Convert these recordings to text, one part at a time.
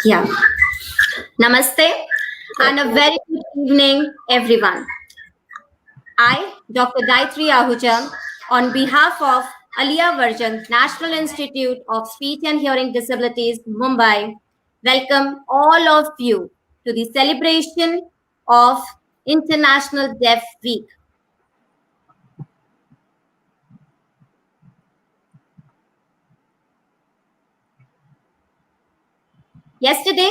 Yeah. Namaste and a very good evening, everyone. I, Dr. Gayatri Ahuja, on behalf of Aliya Varjan National Institute of Speech and Hearing Disabilities, Mumbai, welcome all of you to the celebration of International Deaf Week. Yesterday,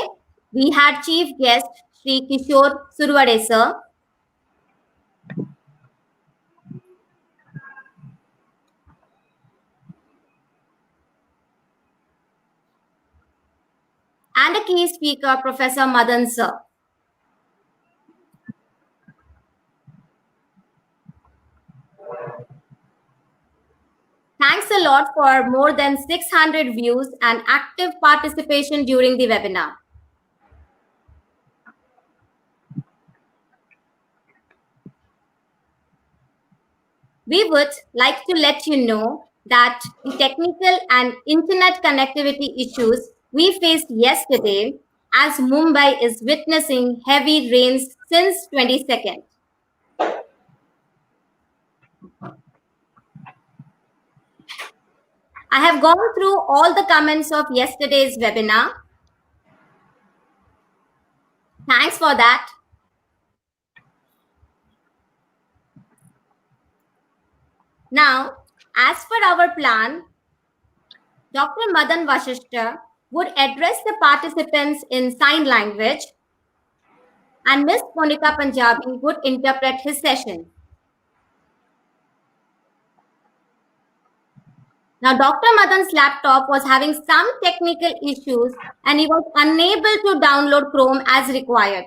we had chief guest Sri Kishore Surwade sir, and a key speaker, Professor Madan sir. Thanks a lot for more than 600 views and active participation during the webinar. We would like to let you know that the technical and internet connectivity issues we faced yesterday as Mumbai is witnessing heavy rains since 22nd. I have gone through all the comments of yesterday's webinar. Thanks for that. Now, as per our plan, Dr. Madan Vashishta would address the participants in sign language and Ms. Monica Punjabi would interpret his session. Now, Dr. Madan's laptop was having some technical issues and he was unable to download Chrome as required.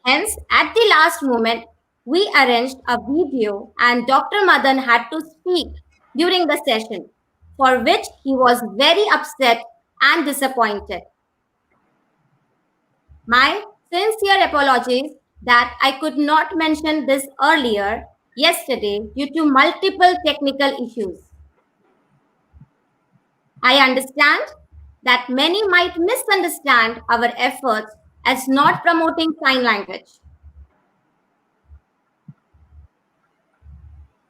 Hence, at the last moment, we arranged a video and Dr. Madan had to speak during the session, for which he was very upset and disappointed. My sincere apologies that I could not mention this earlier yesterday due to multiple technical issues. I understand that many might misunderstand our efforts as not promoting sign language.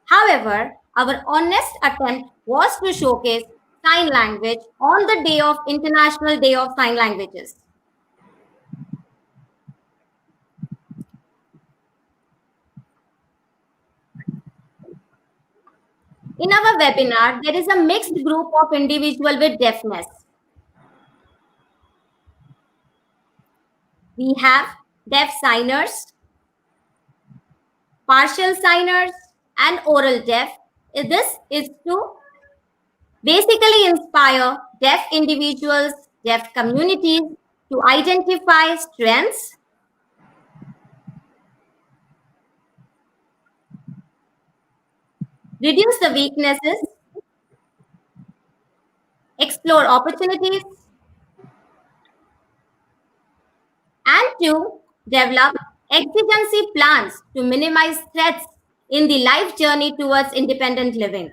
However, our honest attempt was to showcase sign language on the day of International Day of Sign Languages. In our webinar, there is a mixed group of individuals with deafness. We have deaf signers, partial signers, and oral deaf. This is to basically inspire deaf individuals, deaf communities to identify strengths, reduce the weaknesses, explore opportunities, and to develop exigency plans to minimize threats in the life journey towards independent living.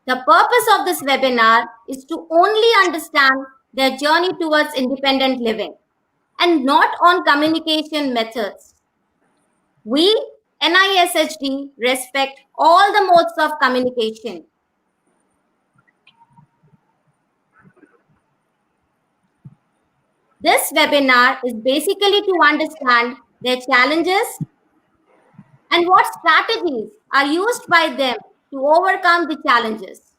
The purpose of this webinar is to only understand their journey towards independent living and not on communication methods. We, NISHD, respect all the modes of communication. This webinar is basically to understand their challenges and what strategies are used by them to overcome the challenges.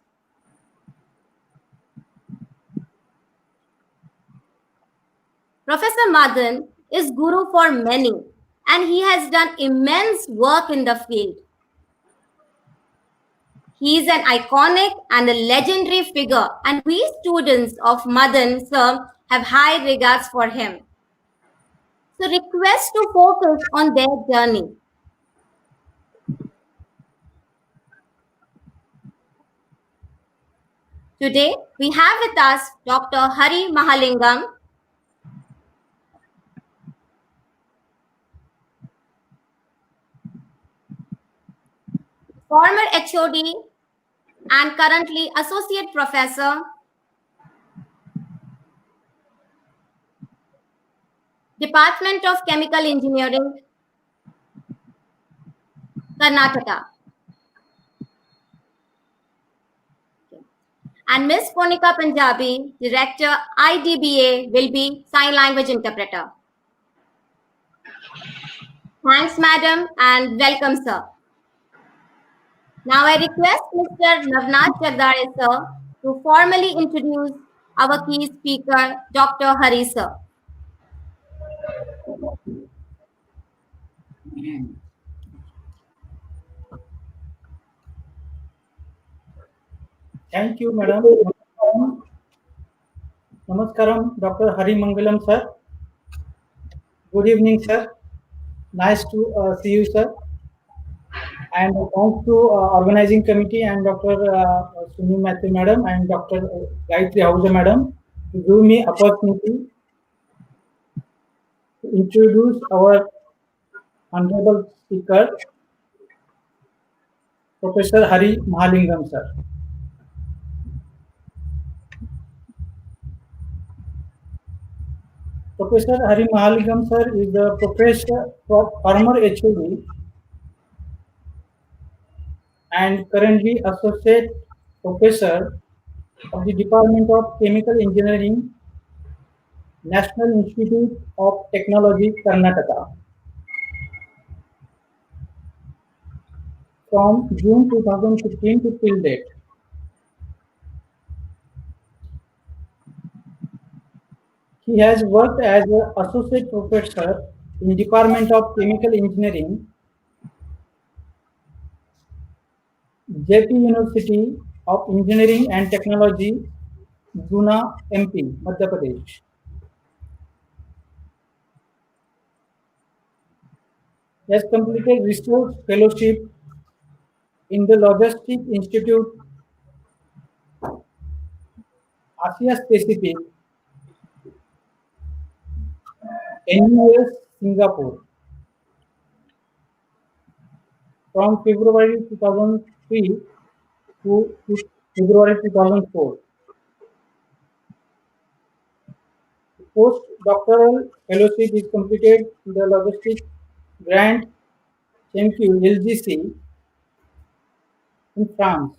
Professor Madan is guru for many and he has done immense work in the field. He is an iconic and a legendary figure and we students of Madan sir have high regards for him. So request to focus on their journey. Today, we have with us Dr. Hari Mahalingam, former HOD and currently Associate Professor, Department of Chemical Engineering, Karnataka. And Ms. Konika Punjabi, Director IDBA, will be Sign Language Interpreter. Thanks, Madam, and welcome, sir. Now I request Mr. Navnath Jagdare, sir, to formally introduce our key speaker, Dr. Hari, sir. Thank you, Madam. Namaskaram, Dr. Hari Mangalam, sir. Good evening, sir. Nice to see you, sir. And thanks to organizing committee and Dr. Sumi Matthew, Madam, and Dr. Gayatri Ahuja, Madam, to give me opportunity to introduce our honorable speaker, Professor Hari Mahalingam, sir. Professor Hari Mahalingam, sir, is the professor, former HOD and currently associate professor of the Department of Chemical Engineering, National Institute of Technology, Karnataka. From June 2015 to till date. He has worked as an associate professor in Department of Chemical Engineering, JP University of Engineering and Technology, Guna, MP, Madhya Pradesh. He has completed research fellowship in the Logistics Institute, Asia Pacific, NUS, Singapore. From February 2003 to February 2004. Postdoctoral fellowship is completed in the Logistics Grant CMQ LGC in France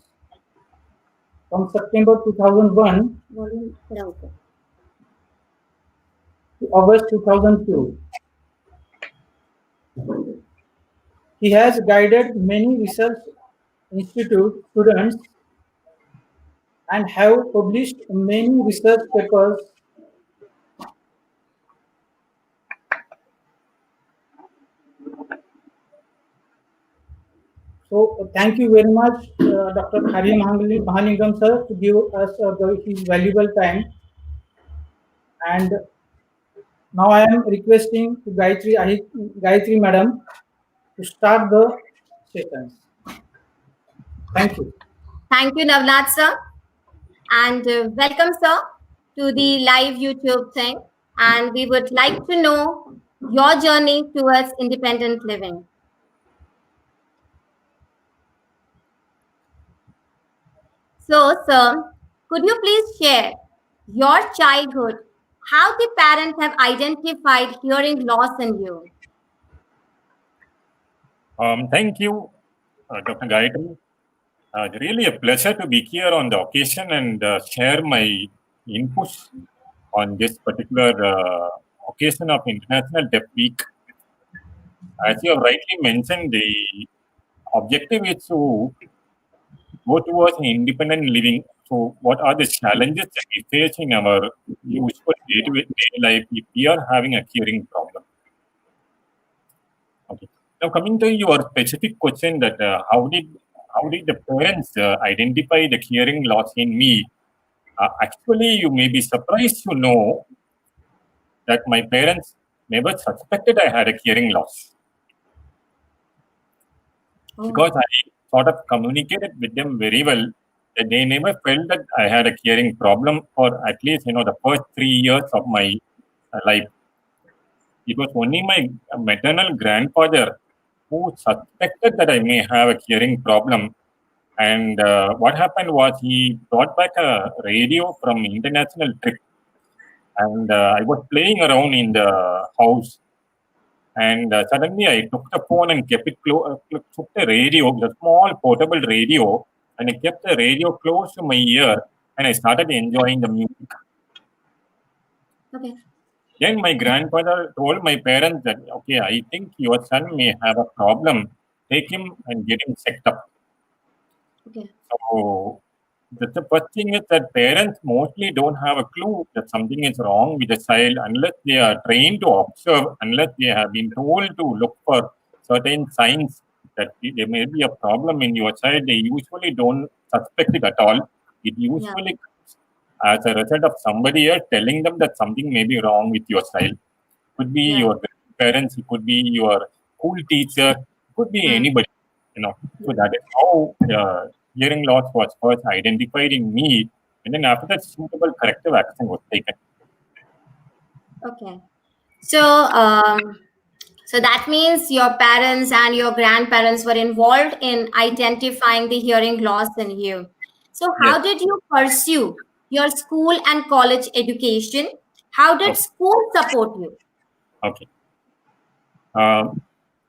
from September 2001 to August 2002. He has guided many research institute students and have published many research papers So thank you very much, Dr. Hari Mahalingam, sir, to give us his valuable time. And now I am requesting to Gayatri Madam to start the sessions. Thank you. Thank you, Navnath, sir. And welcome, sir, to the live YouTube thing. And we would like to know your journey towards independent living. So, sir, could you please share your childhood, how the parents have identified hearing loss in you? Thank you, Dr. Gayatri. Really a pleasure to be here on the occasion and share my inputs on this particular occasion of International Deaf Week. As you have rightly mentioned, the objective is to go towards independent living. So, what are the challenges that we face in our usual day-to-day life if we are having a hearing problem? Okay. Now, coming to your specific question, that how did the parents identify the hearing loss in me? Actually, you may be surprised to know that my parents never suspected I had a hearing loss. Because I sort of communicated with them very well they never felt that I had a hearing problem for at least the first 3 years of my life. It was only my maternal grandfather who suspected that I may have a hearing problem. And what happened was he brought back a radio from international trip, and I was playing around in the house, and suddenly I took the phone and kept it took the radio, the small portable radio, and I kept the radio close to my ear, and I started enjoying the music. Okay. Then my grandfather told my parents that, okay, I think your son may have a problem. Take him and get him checked up. Okay. So the first thing is that parents mostly don't have a clue that something is wrong with the child unless they are trained to observe, unless they have been told to look for certain signs that there may be a problem in your child. They usually don't suspect it at all. It Yeah. usually comes as a result of somebody else telling them that something may be wrong with your child. Could be Yeah. your parents, it could be your school teacher, it could be anybody. So that is how hearing loss was first identified in me, and then after that, suitable corrective action was taken. Okay. So that means your parents and your grandparents were involved in identifying the hearing loss in you. So Yes. how did you pursue your school and college education? How did Okay. school support you? Okay.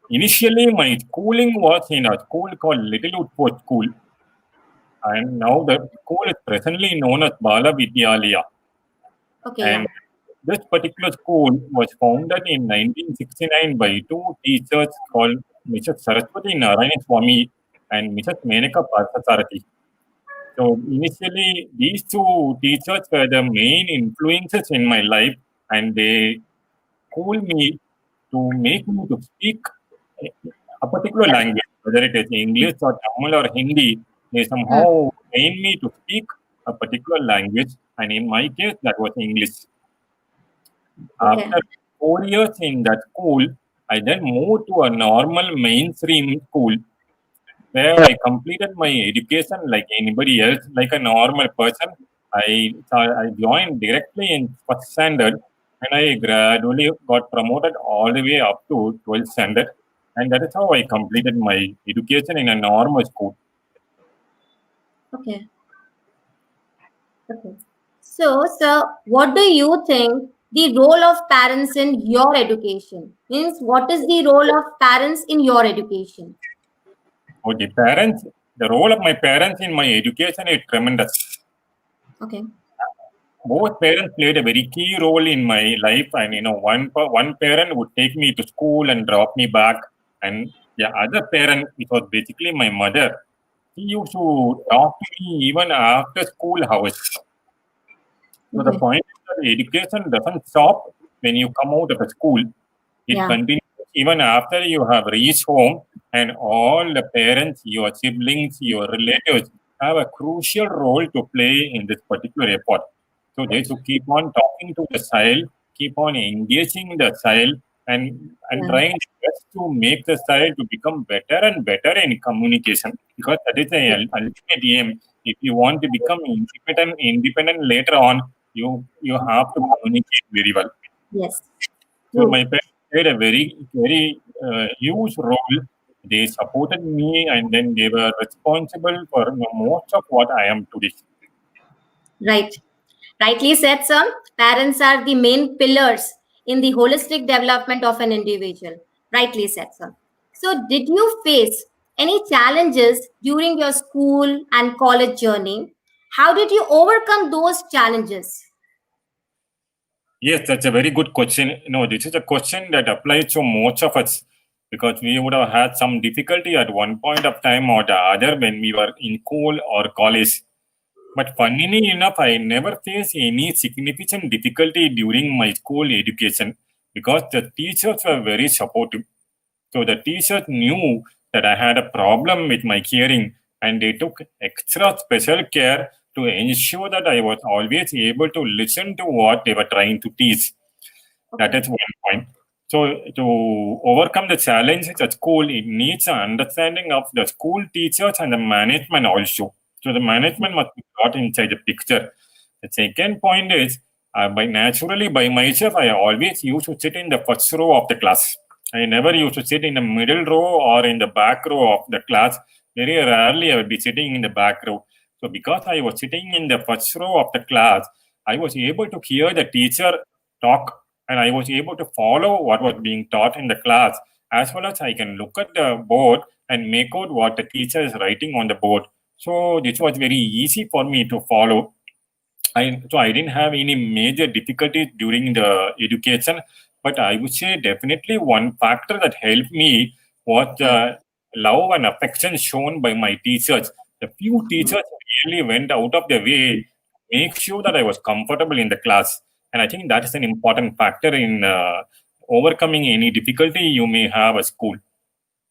Initially, my schooling was in a school called Little Woodford School, and now the school is presently known as Bala Vidyalaya. Okay, yeah. And this particular school was founded in 1969 by two teachers called Mrs. Saraswati Narayan Swami and Mrs. Menaka Parsasarathi. So initially, these two teachers were the main influences in my life, and they schooled me to make me to speak a particular language, whether it is English or Tamil or Hindi. They Hmm. somehow trained me to speak a particular language, and in my case, that was English. Okay. After 4 years in that school, I then moved to a normal mainstream school where I completed my education like anybody else, like a normal person. I joined directly in first standard, and I gradually got promoted all the way up to 12th standard, and that is how I completed my education in a normal school. Okay. Okay. So, what do you think the role of parents in your education means? What is the role of parents in your education? So the role of my parents in my education is tremendous. Okay. Both parents played a very key role in my life, and one parent would take me to school and drop me back, and the other parent, it was basically my mother, she used to talk to me even after school hours. So the Okay. point is that education doesn't stop when you come out of a school. It Yeah. continues even after you have reached home, and all the parents, your siblings, your relatives have a crucial role to play in this particular effort. So they should keep on talking to the child, keep on engaging the child, and Yeah. trying best to make the child to become better and better in communication, because that is the Yes. ultimate aim. If you want to become independent later on, you have to communicate very well. Yes. So True. my parents played a very huge role. They supported me, and then they were responsible for most of what I am today. Right. Rightly said, sir. Parents are the main pillars in the holistic development of an individual. Rightly said, sir. So, did you face any challenges during your school and college journey? How did you overcome those challenges? Yes, that's a very good question. This is a question that applies to most of us, because we would have had some difficulty at one point of time or the other when we were in school or college. But funnily enough, I never faced any significant difficulty during my school education because the teachers were very supportive. So the teachers knew that I had a problem with my hearing, and they took extra special care to ensure that I was always able to listen to what they were trying to teach. That Okay. is one point. So to overcome the challenges at school, it needs an understanding of the school teachers and the management also. So the management must be brought inside the picture. The second point is, by myself, I always used to sit in the first row of the class. I never used to sit in the middle row or in the back row of the class. Very rarely I would be sitting in the back row. So because I was sitting in the first row of the class, I was able to hear the teacher talk, and I was able to follow what was being taught in the class, as well as I can look at the board and make out what the teacher is writing on the board. So this was very easy for me to follow. I didn't have any major difficulties during the education, but I would say definitely one factor that helped me was the love and affection shown by my teachers. The few teachers really went out of their way to make sure that I was comfortable in the class, and I think that is an important factor in overcoming any difficulty you may have at school.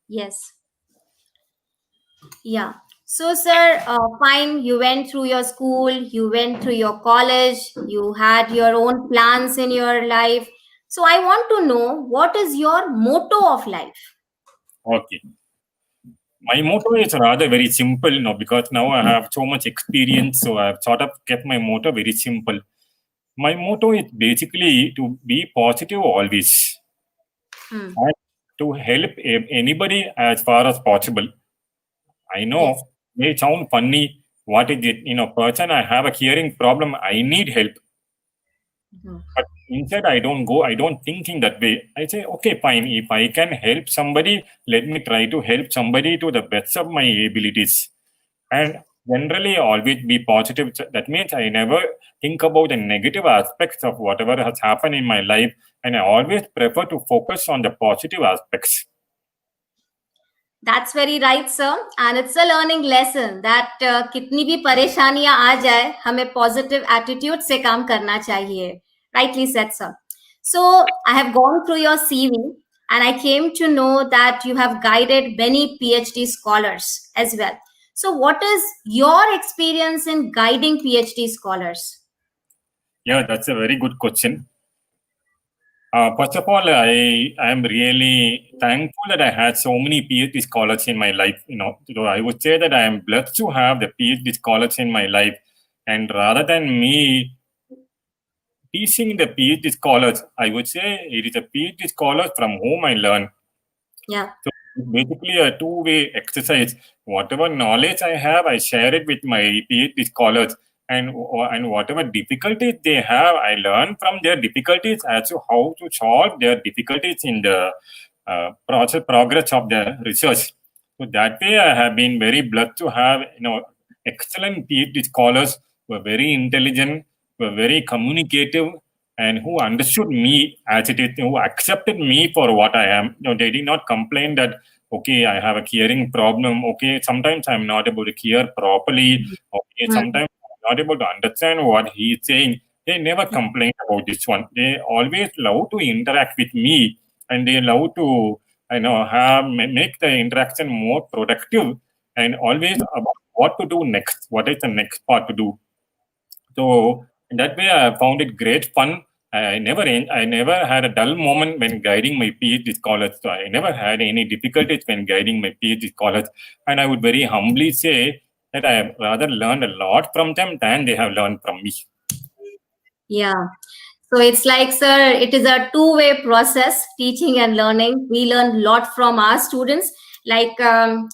Yes. Yeah. So, sir, fine, you went through your school, you went through your college, you had your own plans in your life. So, I want to know, what is your motto of life? Okay. My motto is rather very simple, because now I have so much experience, so I've sort of kept my motto very simple. My motto is basically to be positive always Hmm. and to help anybody as far as possible. I Yes. know may sound funny. What is it? Person, I have a hearing problem. I need help. Mhm. But instead, I don't think in that way. I say, okay, fine. If I can help somebody, let me try to help somebody to the best of my abilities. And generally, always be positive. So that means I never think about the negative aspects of whatever has happened in my life. And I always prefer to focus on the positive aspects. That's very right, sir. And it's a learning lesson that कितनी भी परेशानियां आ जाए, हमें positive attitude से काम करना चाहिए. Rightly said, sir. So I have gone through your CV, and I came to know that you have guided many PhD scholars as well. So what is your experience in guiding PhD scholars? Yeah, that's a very good question. First of all, I am really thankful that I had so many PhD scholars in my life. So I would say that I am blessed to have the PhD scholars in my life. And rather than me teaching the PhD scholars, I would say it is a PhD scholar from whom I learn. Yeah. So it's basically a two-way exercise. Whatever knowledge I have, I share it with my PhD scholars, and whatever difficulties they have, I learn from their difficulties as to how to solve their difficulties in the progress of the research. So that way, I have been very blessed to have excellent PhD scholars who are very intelligent, who are very communicative, and who understood me as it is, who accepted me for what I am. They did not complain that, okay, I have a hearing problem. Okay, sometimes I'm not able to hear properly. Okay, Hmm. sometimes I'm not able to understand what he's saying. They never complained about this one. They always love to interact with me, and they love to, make the interaction more productive, and always about what to do next. What is the next part to do? So in that way, I found it great fun. I never had a dull moment when guiding my PhD scholars. So I never had any difficulties when guiding my PhD scholars. And I would very humbly say that I have rather learned a lot from them than they have learned from me. Yeah. So it's like, sir, it is a two-way process, teaching and learning. We learn a lot from our students. Like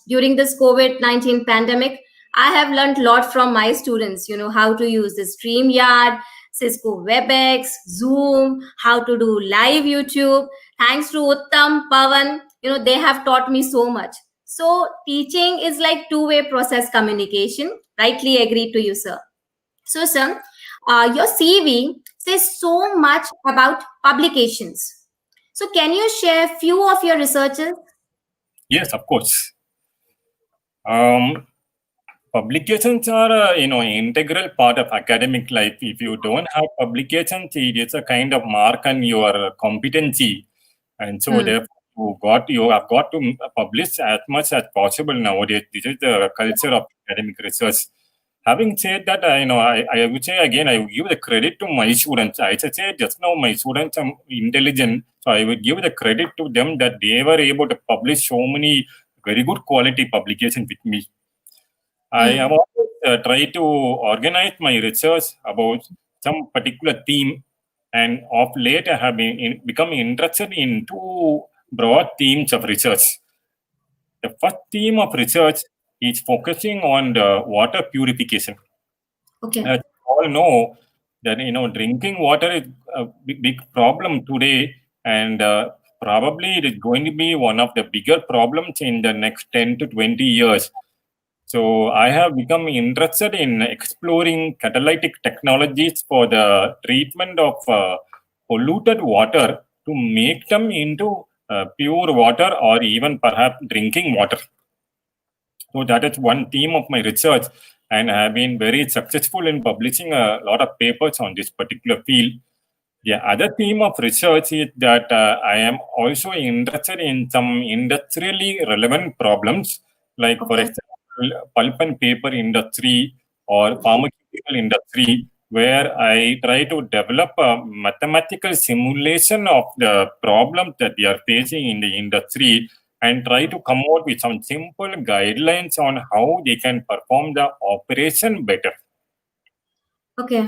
during this COVID-19 pandemic, I have learned a lot from my students, how to use the StreamYard, Cisco WebEx, Zoom, how to do live YouTube. Thanks to Uttam, Pavan, they have taught me so much. So teaching is like two-way process communication. Rightly agreed to you, sir. So, sir, your CV says so much about publications. So, can you share few of your researches? Yes, of course. Um, Publications are, integral part of academic life. If you don't have publications, it is a kind of mark on your competency, and so Hmm. therefore you have got to publish as much as possible nowadays. This is the culture of academic research. Having said that, I would say again, I would give the credit to my students. I should say just now my students are intelligent, so I would give the credit to them that they were able to publish so many very good quality publications with me. I have always tried to organize my research about some particular theme, and of late I have become interested in two broad themes of research. The first theme of research is focusing on the water purification. Okay. As you all know, that drinking water is a big problem today, and probably it is going to be one of the bigger problems in the next 10 to 20 years. So I have become interested in exploring catalytic technologies for the treatment of polluted water to make them into pure water or even perhaps drinking water. So that is one theme of my research, and I have been very successful in publishing a lot of papers on this particular field. The other theme of research is that I am also interested in some industrially relevant problems, like, for Okay. example, pulp and paper industry or pharmaceutical industry, where I try to develop a mathematical simulation of the problems that they are facing in the industry and try to come out with some simple guidelines on how they can perform the operation better. Okay.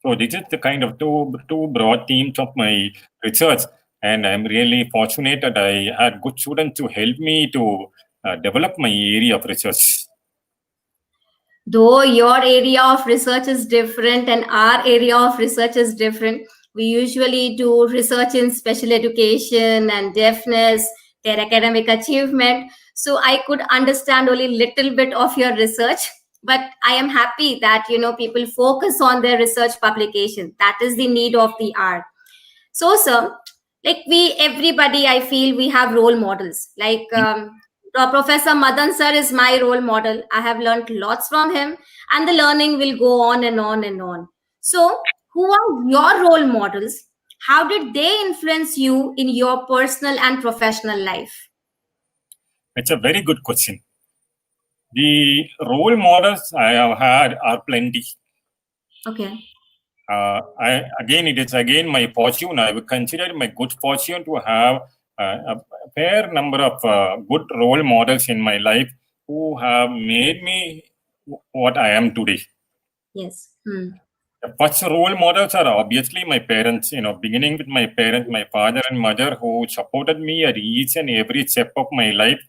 So this is the kind of two broad themes of my research, and I'm really fortunate that I had good students to help me to develop my area of research. Though your area of research is different and our area of research is different, we usually do research in special education and deafness, their academic achievement. So I could understand only little bit of your research, but I am happy that people focus on their research publication. That is the need of the hour. So, sir, like everybody, I feel we have role models. Like Professor Madan sir is my role model. I have learned lots from him, and the learning will go on and on and on. So, who are your role models? How did they influence you in your personal and professional life? It's a very good question. The role models I have had are plenty. Okay. It is again my fortune. I would consider it my good fortune to have a fair number of good role models in my life who have made me what I am today. Yes. The first role models are obviously my parents, beginning with my parents, my father and mother, who supported me at each and every step of my life.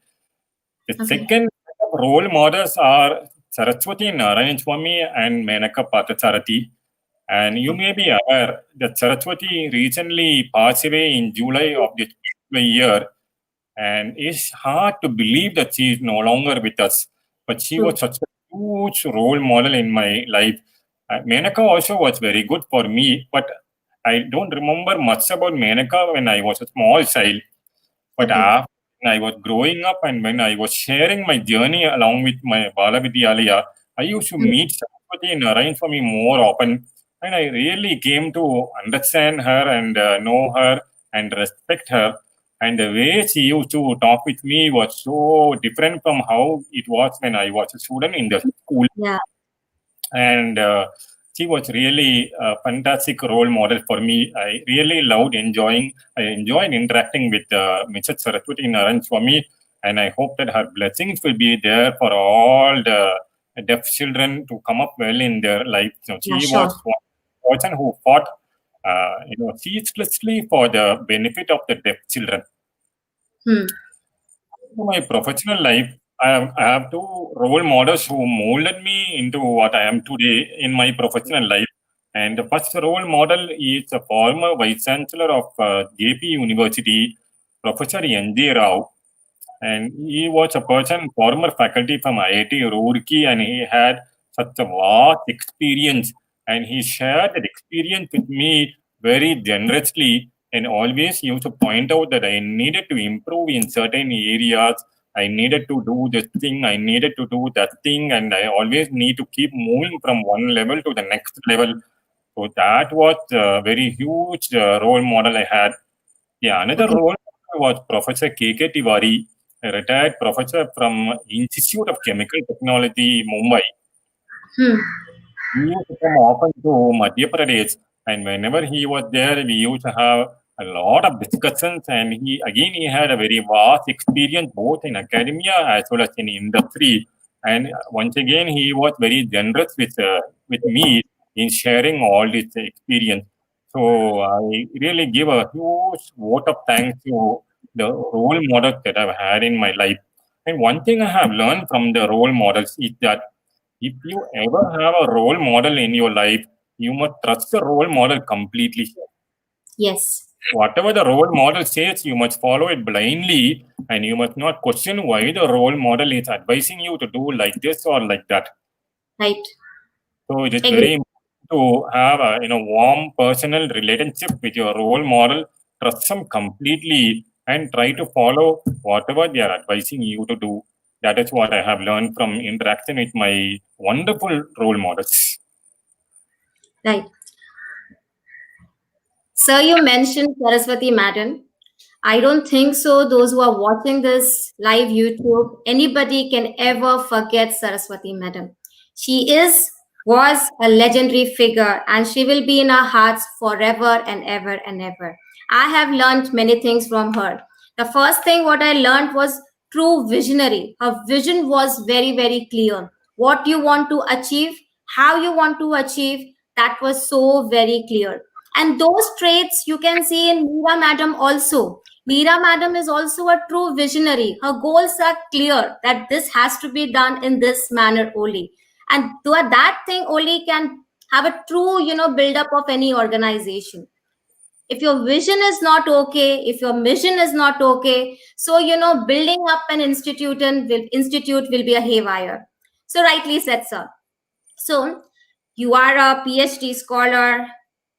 The Okay. second set of role models are Saraswati Narayan Swami and Menaka Pathasarathi. And you may be aware that Saraswati recently passed away in July of this year. And it's hard to believe that she is no longer with us. But she True. was such a huge role model in my life. Menaka also was very good for me, but I don't remember much about Menaka when I was a small child. But Okay. after when I was growing up and when I was sharing my journey along with my Bala Vidyalaya, I used to meet Saraswati and Narayan for me more often. And I really came to understand her and know her and respect her. And the way she used to talk with me was so different from how it was when I was a student in the school. Yeah. And she was really a fantastic role model for me. I really I enjoyed interacting with Mrs. Saraswati Narayan Swami, and I hope that her blessings will be there for all the deaf children to come up well in their life. Yeah. She Sure. was one person who fought, ceaselessly for the benefit of the deaf children. Hmm. To my professional life, I have two role models who molded me into what I am today in my professional life. And the first role model is a former vice chancellor of JP University, Professor N.J. Rao. And he was a person, former faculty from IIT Roorkee, and he had such a vast experience. And he shared that experience with me very generously and always used to point out that I needed to improve in certain areas. I needed to do this thing, I needed to do that thing, and I always need to keep moving from one level to the next level. So that was a very huge role model I had. Yeah, another Okay. role was Professor K.K. Tiwari, a retired professor from Institute of Chemical Technology, Mumbai. Hmm. He used to come often to Madhya Pradesh, and whenever he was there, we used to have a lot of discussions. And he had a very vast experience both in academia as well as in industry. And once again, he was very generous with me in sharing all this experience. So I really give a huge vote of thanks to the role models that I've had in my life. And one thing I have learned from the role models is that if you ever have a role model in your life, you must trust the role model completely. Yes. Whatever the role model says, you must follow it blindly, and you must not question why the role model is advising you to do like this or like that. Right. So it is Agree. very important to have a warm personal relationship with your role model, trust them completely, and try to follow whatever they are advising you to do. That is what I have learned from interaction with my wonderful role models. Right. Sir, you mentioned Saraswati Madam. I don't think so. Those who are watching this live YouTube, anybody can ever forget Saraswati Madam. She was a legendary figure, and she will be in our hearts forever and ever and ever. I have learned many things from her. The first thing what I learned was true visionary. Her vision was very, very clear. What you want to achieve, how you want to achieve, that was so very clear. And those traits you can see in Meera Madam also. Meera Madam is also a true visionary. Her goals are clear that this has to be done in this manner only. And that thing only can have a true, build up of any organization. If your vision is not okay, if your mission is not okay, so, building up an institute will be a haywire. So rightly said, sir. So you are a PhD scholar,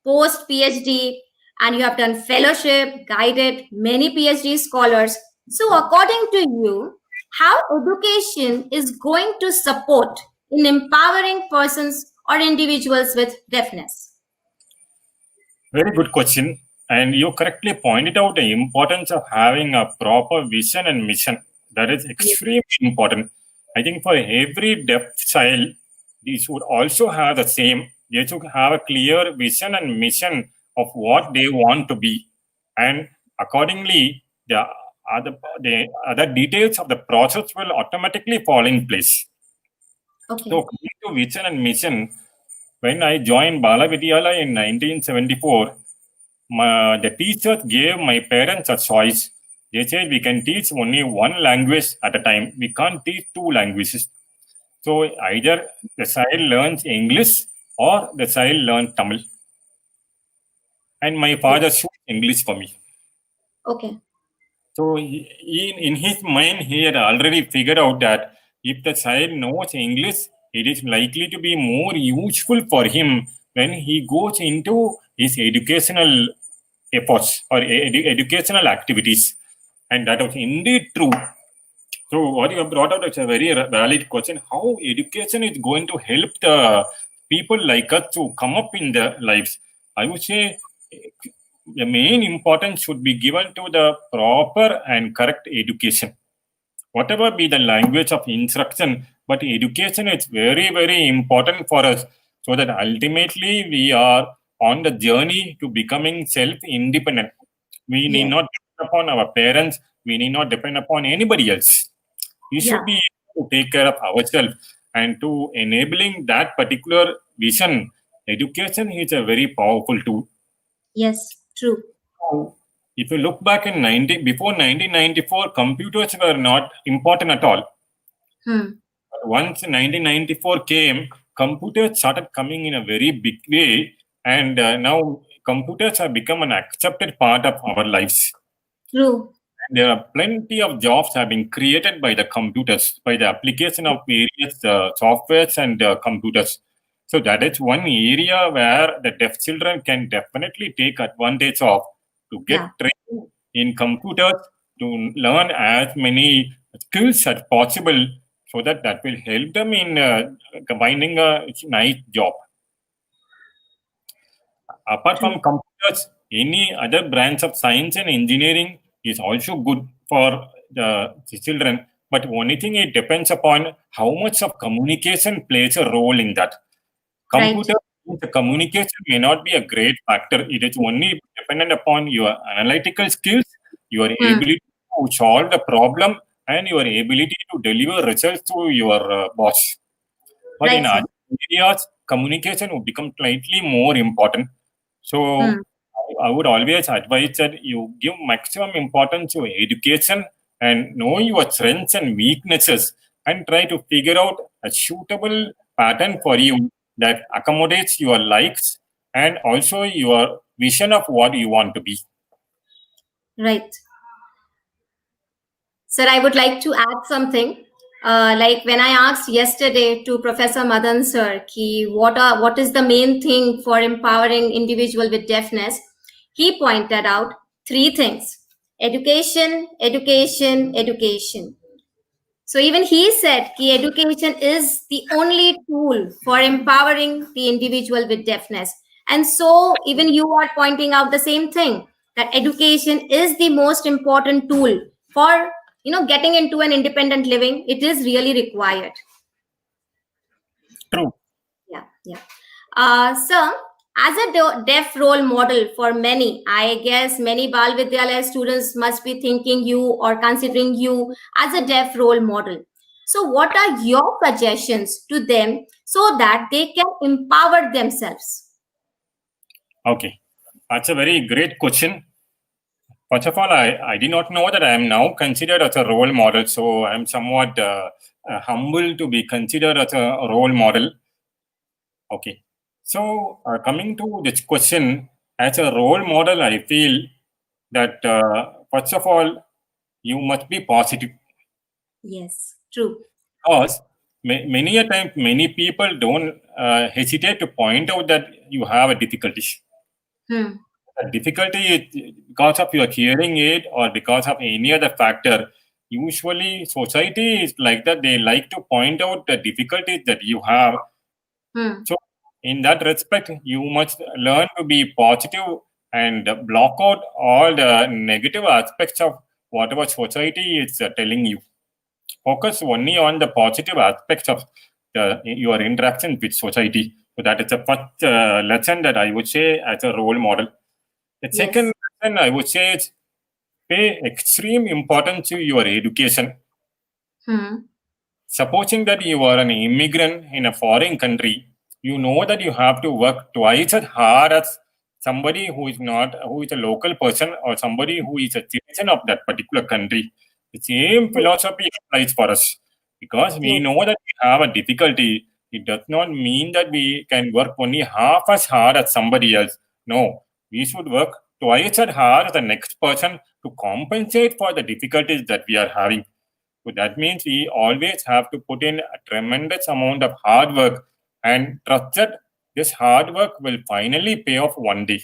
post PhD, and you have done fellowship, guided many PhD scholars. So, according to you, how education is going to support in empowering persons or individuals with deafness? Very good question. And you correctly pointed out the importance of having a proper vision and mission. That is Yes. extremely important. I think for every deaf child, they should also have the same. They should have a clear vision and mission of what they want to be. And accordingly, the other details of the process will automatically fall in place. Okay. So, coming to vision and mission, when I joined Bala Vidyalaya in 1974, the teachers gave my parents a choice. They said we can teach only one language at a time. We can't teach two languages. So either the child learns English or the child learns Tamil. And my father chose English for me. Okay. So in his mind, he had already figured out that if the child knows English, it is likely to be more useful for him when he goes into his educational efforts or educational activities. And that was indeed true. So what you have brought out is a very valid question. How education is going to help the people like us to come up in their lives? I would say the main importance should be given to the proper and correct education. Whatever be the language of instruction, but education is very, very important for us so that ultimately we are on the journey to becoming self-independent. We need Yes. not depend upon our parents. We need not depend upon anybody else. We should Yeah. be able to take care of ourselves, and to enabling that particular vision. Education is a very powerful tool. Yes. True. So, if you look back in before 1994, computers were not important at all. Hmm. But once 1994 came, computers started coming in a very big way, and now computers have become an accepted part of our lives. True. There are plenty of jobs have been created by the computers, by the application of various softwares and computers. So that is one area where the deaf children can definitely take advantage of, to get Yeah. trained in computers, to learn as many skills as possible, so that that will help them in finding a nice job. Apart True. from computers, any other branch of science and engineering is also good for the children. But only thing, it depends upon how much of communication plays a role in that. Right. Computer, the communication may not be a great factor. It is only dependent upon your analytical skills, your Hmm. ability to solve the problem, and your ability to deliver results to your boss. But in Right, sir. other areas, communication would become slightly more important. So I would always advise that you give maximum importance to education and know your strengths and weaknesses and try to figure out a suitable pattern for you that accommodates your likes and also your vision of what you want to be. Right. Sir, I would like to add something. Like when I asked yesterday to Professor Madan sir, what is the main thing for empowering individual with deafness, he pointed out three things: education, education, education. So even he said that education is the only tool for empowering the individual with deafness. And so even you are pointing out the same thing, that education is the most important tool for getting into an independent living. It is really required. True. Yeah, yeah. Sir, as a deaf role model for many, I guess many Bal Vidyalaya students must be thinking you or considering you as a deaf role model. So, what are your suggestions to them so that they can empower themselves? Okay. That's a very great question. First of all, I did not know that I am now considered as a role model. So I'm somewhat humble to be considered as a role model. Okay. So coming to this question, as a role model, I feel that first of all, you must be positive. Yes, true. Because many a time, many people don't hesitate to point out that you have a difficulty. Hmm. The difficulty is because of your hearing aid or because of any other factor. Usually, society is like that. They like to point out the difficulties that you have. Hmm. So, in that respect, you must learn to be positive and block out all the negative aspects of whatever society is telling you. Focus only on the positive aspects of your interaction with society. So that is the first lesson that I would say as a role model. The Yes. second lesson I would say is pay extreme importance to your education. Hmm. Supposing that you are an immigrant in a foreign country, you know that you have to work twice as hard as somebody who is a local person or somebody who is a citizen of that particular country. The same philosophy applies for us because we Yes. know that we have a difficulty. It does not mean that we can work only half as hard as somebody else. No, we should work twice as hard as the next person to compensate for the difficulties that we are having. So that means we always have to put in a tremendous amount of hard work and trust that this hard work will finally pay off one day.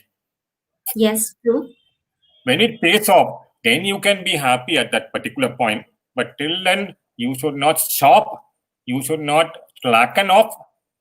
Yes, true. When it pays off, then you can be happy at that particular point. But till then, you should not stop, you should not slacken off,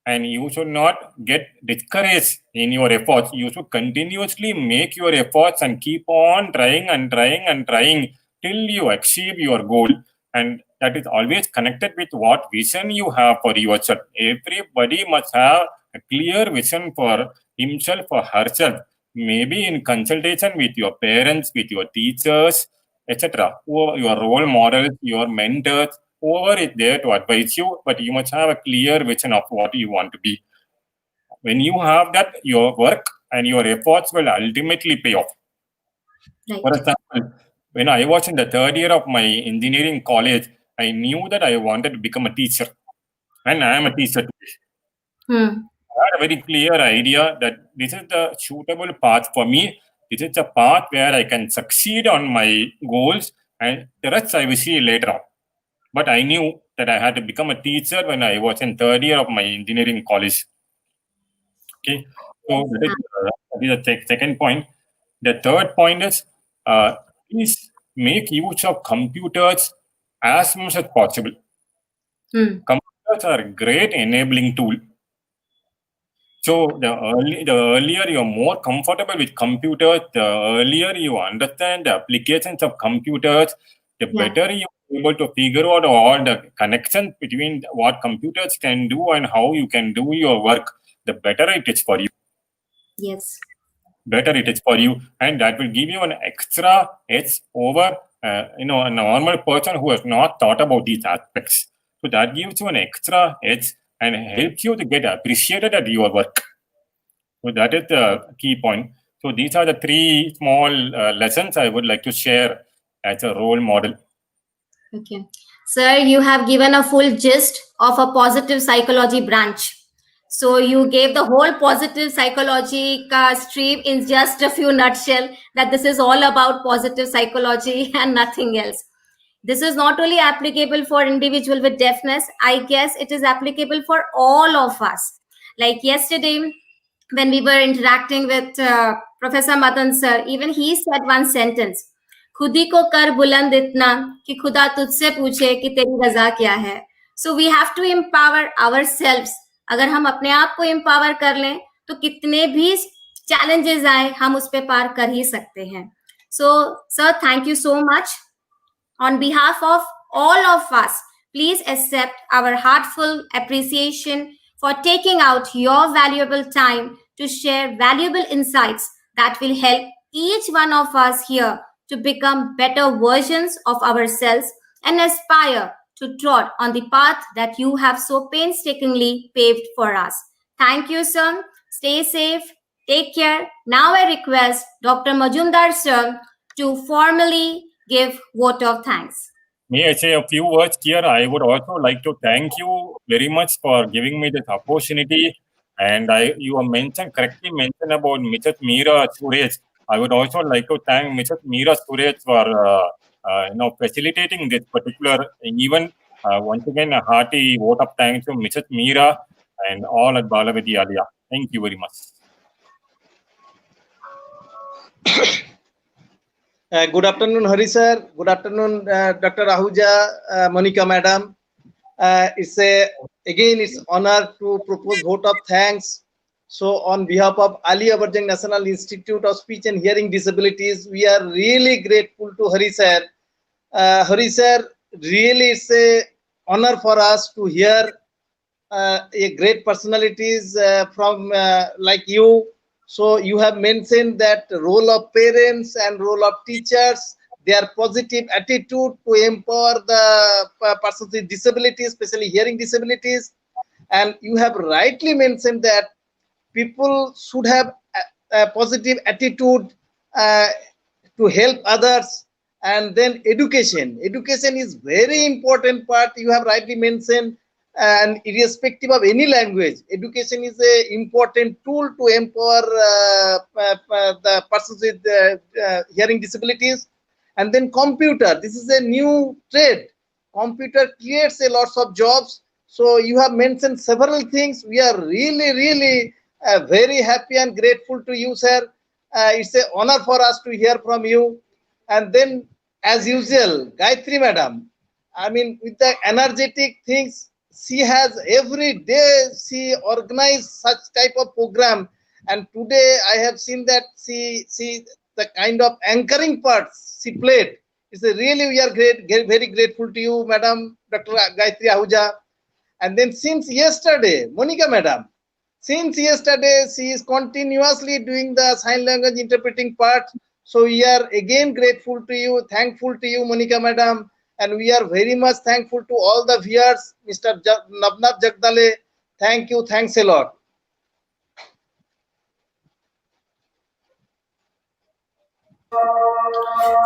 and you should not get discouraged in your efforts. You should continuously make your efforts and keep on trying and trying and trying till you achieve your goal. And that is always connected with what vision you have for yourself. Everybody must have a clear vision for himself or herself, maybe in consultation with your parents, with your teachers, etc. Your role models, your mentors, whoever is there to advise you, but you must have a clear vision of what you want to be. When you have that, your work and your efforts will ultimately pay off. For Right. example, when I was in the third year of my engineering college, I knew that I wanted to become a teacher, and I am a teacher today. Hmm. I had a very clear idea that this is the suitable path for me. This is the path where I can succeed on my goals, and the rest I will see later on. But I knew that I had to become a teacher when I was in third year of my engineering college. Okay, so Yes. that is the second point. The third point is please make use of computers as much as possible. Hmm. Computers are a great enabling tool. So the earlier you're more comfortable with computers, the earlier you understand the applications of computers, the Yeah. better you're able to figure out all the connections between what computers can do and how you can do your work, the better it is for you. Yes. Better it is for you, and that will give you an extra edge over a normal person who has not thought about these aspects. So that gives you an extra edge and helps you to get appreciated at your work. So that is the key point. So these are the three small lessons I would like to share as a role model. Okay. Sir, you have given a full gist of a positive psychology branch. So you gave the whole positive psychology stream in just a few nutshell, that this is all about positive psychology and nothing else. This is not only applicable for individual with deafness, I guess it is applicable for all of us. Like yesterday, when we were interacting with Professor Madan sir, even he said one sentence, खुदी को कर बुलंद इतना कि खुदा तुझसे पूछे कि तेरी रजा क्या है. So we have to empower ourselves. अगर हम अपने आप को empower कर लें तो कितने भी challenges आए हम उस पे पार कर ही सकते हैं. So sir, thank you so much. On behalf of all of us, please accept our heartfelt appreciation for taking out your valuable time to share valuable insights that will help each one of us here to become better versions of ourselves and aspire to trot on the path that you have so painstakingly paved for us. Thank you, sir. Stay safe. Take care. Now I request Dr. Majumdar, sir, to formally give vote of thanks. May I say a few words here? I would also like to thank you very much for giving me this opportunity. And you correctly mentioned about Mrs. Meera Suresh. I would also like to thank Mrs. Meera Suresh for facilitating this particular event. Once again, a hearty vote of thanks to Mrs. Meera and all at Balavidyalayya. Thank you very much. Good afternoon, Hari sir. Good afternoon, Dr. Ahuja, Monica madam. It's honor to propose vote of thanks. So on behalf of Ali Abarjang National Institute of Speech and Hearing Disabilities, we are really grateful to Hari sir. Hari sir, really it's a honor for us to hear a great personalities from like you. So you have mentioned that role of parents and role of teachers, their positive attitude to empower the persons with disabilities, especially hearing disabilities. And you have rightly mentioned that people should have a positive attitude to help others. And then education. Education is very important part. You have rightly mentioned, and irrespective of any language, education is an important tool to empower the persons with hearing disabilities. And then computer, this is a new trade. Computer creates a lots of jobs. So you have mentioned several things. We are really very happy and grateful to you, sir. It's an honor for us to hear from you. And then, as usual, Gayatri madam, I mean, with the energetic things, she has every day, she organized such type of program. And today I have seen that she the kind of anchoring parts she played. It's a really, we are very grateful to you, madam, Dr. Gayatri Ahuja. And then since yesterday, Monica madam, since yesterday, she is continuously doing the sign language interpreting part. So we are again grateful to you, thankful to you, Monica madam. And we are very much thankful to all the viewers, Mr. Navnath Jagdale. Thank you. Thanks a lot.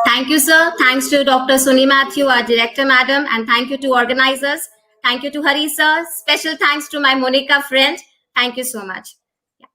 Thank you, sir. Thanks to Dr. Suni Matthew, our director, madam, and thank you to organizers. Thank you to Hari, sir. Special thanks to my Monica friend. Thank you so much. Yeah.